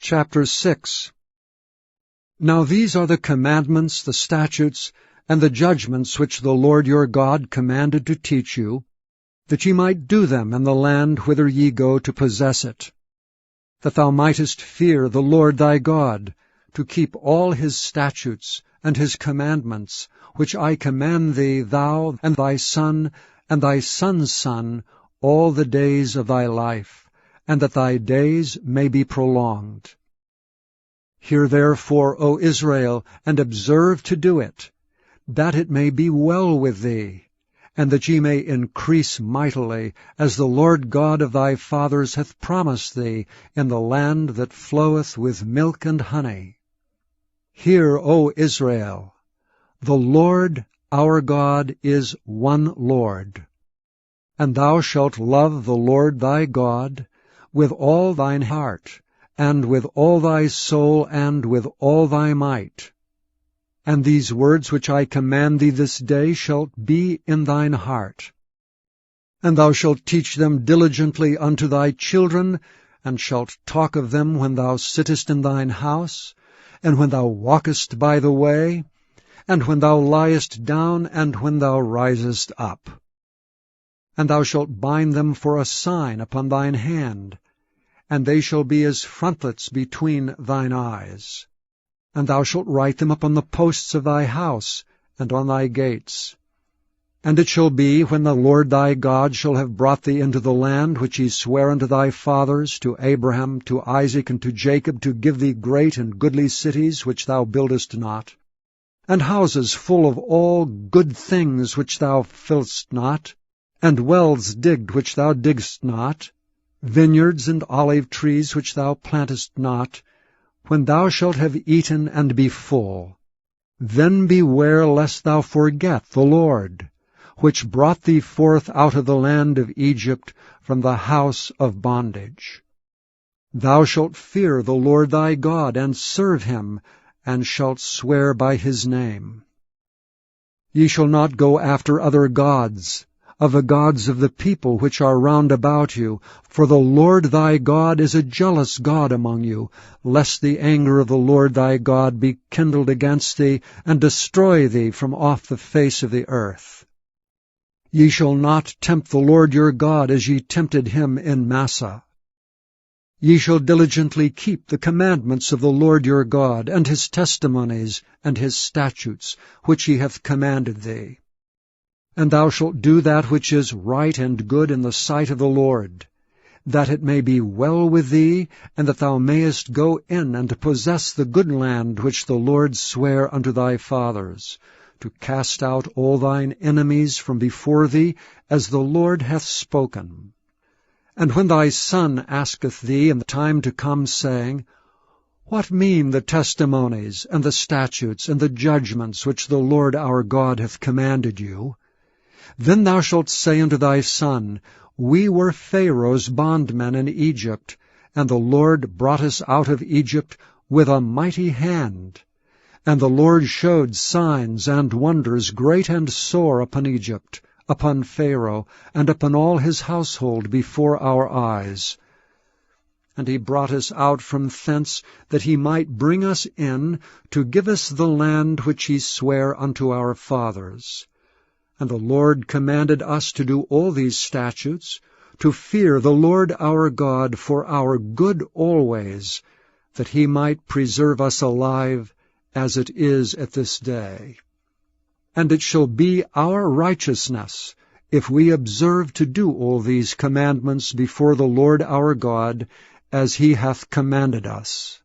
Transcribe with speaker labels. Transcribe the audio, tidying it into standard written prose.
Speaker 1: Chapter 6. Now these are the commandments, the statutes, and the judgments which the Lord your God commanded to teach you, that ye might do them in the land whither ye go to possess it, that thou mightest fear the Lord thy God, to keep all his statutes and his commandments, which I command thee, thou and thy son and thy son's son, all the days of thy life, and that thy days may be prolonged. Hear therefore, O Israel, and observe to do it, that it may be well with thee, and that ye may increase mightily, as the Lord God of thy fathers hath promised thee, in the land that floweth with milk and honey. Hear, O Israel, the Lord our God is one Lord. And thou shalt love the Lord thy God with all thine heart, and with all thy soul, and with all thy might. And these words which I command thee this day shall be in thine heart. And thou shalt teach them diligently unto thy children, and shalt talk of them when thou sittest in thine house, and when thou walkest by the way, and when thou liest down, and when thou risest up. And thou shalt bind them for a sign upon thine hand, and they shall be as frontlets between thine eyes. And thou shalt write them upon the posts of thy house, and on thy gates. And it shall be, when the Lord thy God shall have brought thee into the land which he sware unto thy fathers, to Abraham, to Isaac, and to Jacob, to give thee great and goodly cities which thou buildest not, and houses full of all good things which thou fillest not, and wells digged which thou diggedst not, vineyards and olive trees which thou plantest not, when thou shalt have eaten and be full, then beware lest thou forget the Lord, which brought thee forth out of the land of Egypt from the house of bondage. Thou shalt fear the Lord thy God, and serve him, and shalt swear by his name. Ye shall not go after other gods, of the gods of the people which are round about you, for the Lord thy God is a jealous God among you, lest the anger of the Lord thy God be kindled against thee, and destroy thee from off the face of the earth. Ye shall not tempt the Lord your God as ye tempted him in Massah. Ye shall diligently keep the commandments of the Lord your God, and his testimonies, and his statutes, which he hath commanded thee. And thou shalt do that which is right and good in the sight of the Lord, that it may be well with thee, and that thou mayest go in and possess the good land which the Lord sware unto thy fathers, to cast out all thine enemies from before thee, as the Lord hath spoken. And when thy son asketh thee in the time to come, saying, What mean the testimonies, and the statutes, and the judgments which the Lord our God hath commanded you? Then thou shalt say unto thy son, We were Pharaoh's bondmen in Egypt, and the Lord brought us out of Egypt with a mighty hand. And the Lord showed signs and wonders great and sore upon Egypt, upon Pharaoh, and upon all his household before our eyes. And he brought us out from thence, that he might bring us in, to give us the land which he sware unto our fathers. And the Lord commanded us to do all these statutes, to fear the Lord our God for our good always, that he might preserve us alive, as it is at this day. And it shall be our righteousness, if we observe to do all these commandments before the Lord our God, as he hath commanded us.